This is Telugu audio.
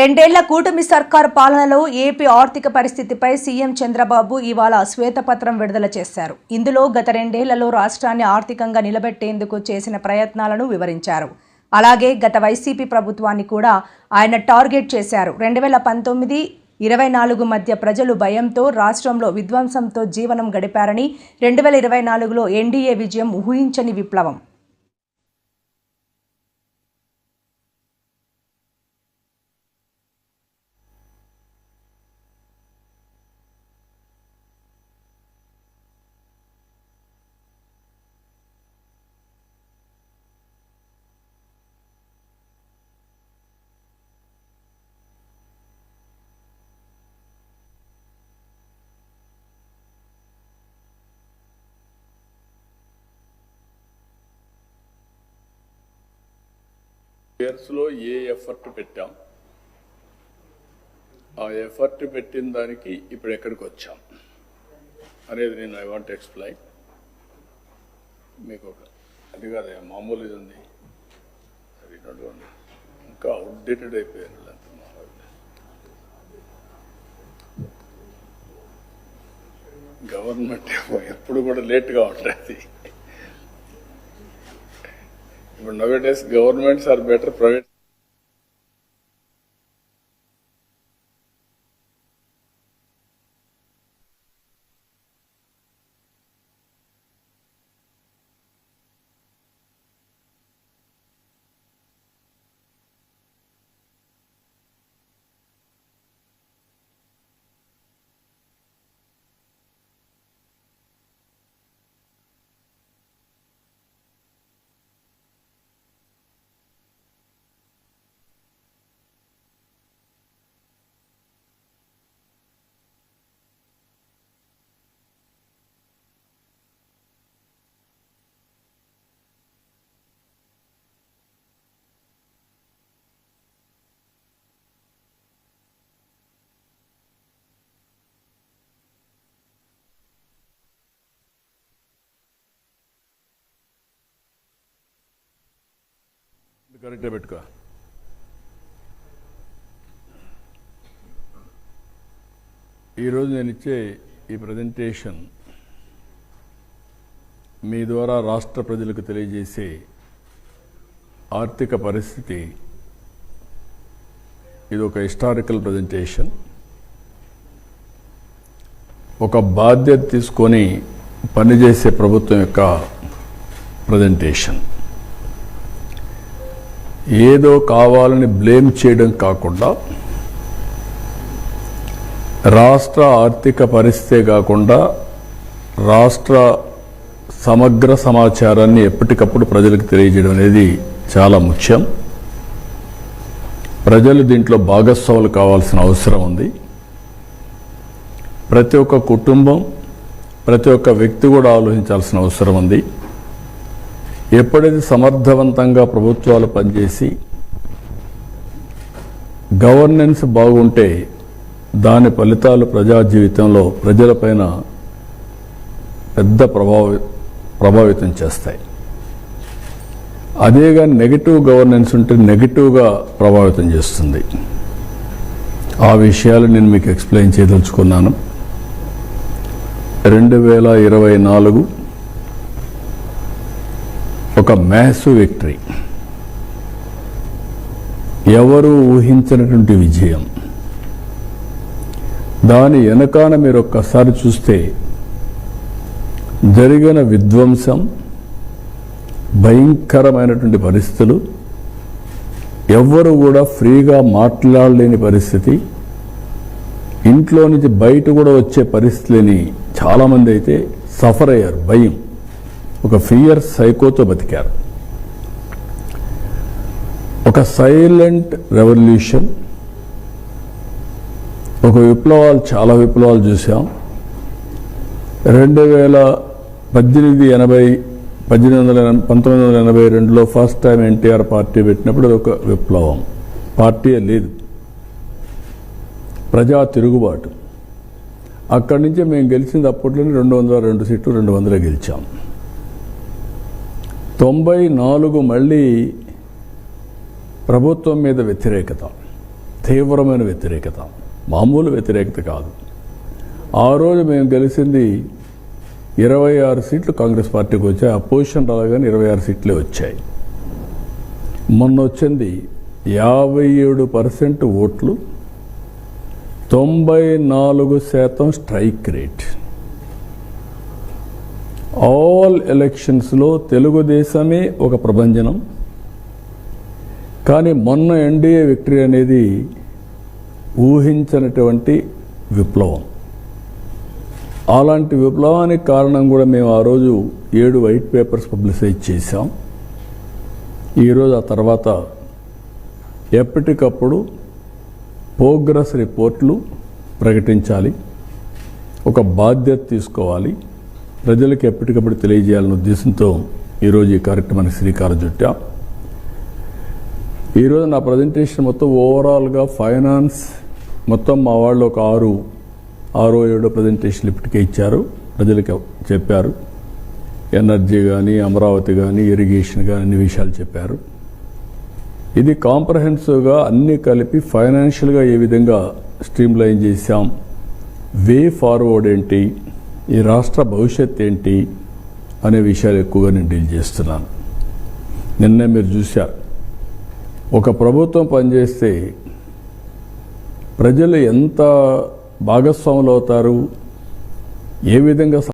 రెండేళ్ల కూటమి సర్కారు పాలనలో ఏపీ ఆర్థిక పరిస్థితిపై సీఎం చంద్రబాబు ఇవాళ శ్వేతపత్రం విడుదల చేశారు. ఇందులో గత రెండేళ్లలో రాష్ట్రాన్ని ఆర్థికంగా నిలబెట్టేందుకు చేసిన ప్రయత్నాలను వివరించారు. అలాగే గత వైసీపీ ప్రభుత్వాన్ని కూడా ఆయన టార్గెట్ చేశారు. 2019-24 మధ్య ప్రజలు భయంతో రాష్ట్రంలో విధ్వంసంతో జీవనం గడిపారని, 2024లో ఎన్డీఏ విజయం ఊహించని విప్లవం. ఇయర్స్లో ఏ ఎఫర్ట్ పెట్టాం, ఆ ఎఫర్ట్ పెట్టిన దానికి ఇప్పుడు ఎక్కడికి వచ్చాం అనేది నేను ఐ వాంట్ ఎక్స్ప్లెయిన్. మీకు ఒక అది కాదు, మామూలు ఇది ఉంది, ఇంకా అవుట్డేటెడ్ అయిపోయారు. గవర్నమెంట్ ఎప్పుడు కూడా లేట్గా ఉంటుంది. ఇప్పుడు nowadays governments are better private. కరెక్ట్గా పెట్టుకో. ఈరోజు నేను ఇచ్చే ఈ ప్రజెంటేషన్ మీ ద్వారా రాష్ట్ర ప్రజలకు తెలియజేసే ఆర్థిక పరిస్థితి, ఇది ఒక హిస్టారికల్ ప్రజెంటేషన్. ఒక బాధ్యత తీసుకొని పనిచేసే ప్రభుత్వం యొక్క ప్రజెంటేషన్. ఏదో కావాలని బ్లేమ్ చేయడం కాకుండా, రాష్ట్ర ఆర్థిక పరిస్థితే కాకుండా రాష్ట్ర సమగ్ర సమాచారాన్ని ఎప్పటికప్పుడు ప్రజలకు తెలియజేయడం అనేది చాలా ముఖ్యం. ప్రజలు దీంట్లో భాగస్వాములు కావాల్సిన అవసరం ఉంది. ప్రతి ఒక్క కుటుంబం, ప్రతి ఒక్క వ్యక్తి కూడా ఆలోచించాల్సిన అవసరం ఉంది. ఎప్పుడైతే సమర్థవంతంగా ప్రభుత్వాలు పనిచేసి గవర్నెన్స్ బాగుంటే దాని ఫలితాలు ప్రజా జీవితంలో ప్రజలపైన పెద్ద ప్రభావితం చేస్తాయి. అదేగా నెగిటివ్ గవర్నెన్స్ ఉంటే నెగిటివ్గా ప్రభావితం చేస్తుంది. ఆ విషయాలు నేను మీకు ఎక్స్ప్లెయిన్ చేయదలుచుకున్నాను. 2024 ఒక మ్యాసివ్ విక్టరీ, ఎవరు ఊహించినటువంటి విజయం. దాని వెనకాన మీరు ఒక్కసారి చూస్తే జరిగిన విధ్వంసం, భయంకరమైనటువంటి పరిస్థితులు, ఎవ్వరు కూడా ఫ్రీగా మాట్లాడలేని పరిస్థితి, ఇంట్లో నుంచి బయట కూడా వచ్చే పరిస్థితులని చాలామంది అయితే సఫర్ అయ్యారు. భయం, ఒక ఫియర్ సైకోతో బతికారు. ఒక సైలెంట్ రెవల్యూషన్, ఒక విప్లవాలు, చాలా విప్లవాలు చూసాం. 1982లో ఫస్ట్ టైం ఎన్టీఆర్ పార్టీ పెట్టినప్పుడు అది ఒక విప్లవం. పార్టీ లేదు, ప్రజా తిరుగుబాటు. అక్కడి నుంచి మేము గెలిచింది అప్పట్లోనే 202 సీట్లు, 200 గెలిచాం. 94 మళ్ళీ ప్రభుత్వం మీద వ్యతిరేకత, తీవ్రమైన వ్యతిరేకత, మామూలు వ్యతిరేకత కాదు. ఆ రోజు మేము గెలిచింది 26 సీట్లు కాంగ్రెస్ పార్టీకి వచ్చాయి. అపోజిషన్ రాగానే 26 సీట్లే వచ్చాయి. మొన్న వచ్చింది 57% ఓట్లు, 94% స్ట్రైక్ రేట్. ఆల్ ఎలక్షన్స్లో తెలుగుదేశమే ఒక ప్రభంజనం. కానీ మొన్న ఎన్డీఏ విక్టరీ అనేది ఊహించినటువంటి విప్లవం. అలాంటి విప్లవానికి కారణం కూడా మేము ఆ రోజు 7 వైట్ పేపర్స్ పబ్లిసైజ్ చేశాం. ఈరోజు ఆ తర్వాత ఎప్పటికప్పుడు ప్రోగ్రెస్ రిపోర్ట్లు ప్రకటించాలి, ఒక బాధ్యత తీసుకోవాలి, ప్రజలకు ఎప్పటికప్పుడు తెలియజేయాలనే ఉద్దేశంతో ఈరోజు ఈ కార్యక్రమానికి శ్రీకారం చుట్టాం. ఈరోజు నా ప్రజెంటేషన్ మొత్తం ఓవరాల్గా ఫైనాన్స్ మొత్తం మా వాళ్ళు ఒక 6-7 ప్రజెంటేషన్లు ఇప్పటికే ఇచ్చారు, ప్రజలకు చెప్పారు. ఎనర్జీ కానీ, అమరావతి కానీ, ఇరిగేషన్ కానీ అన్ని విషయాలు చెప్పారు. ఇది కాంప్రహెన్సివ్గా అన్నీ కలిపి ఫైనాన్షియల్గా ఏ విధంగా స్ట్రీమ్లైన్ చేశాం, వే ఫార్వర్డ్ ఏంటి, ఈ రాష్ట్ర భవిష్యత్ ఏంటి అనే విషయాలు ఎక్కువగా నేను డీల్ చేస్తున్నాను. నిన్నే మీరు చూశారు, ఒక ప్రభుత్వం పనిచేస్తే ప్రజలు ఎంత భాగస్వాములు అవుతారు, ఏ విధంగా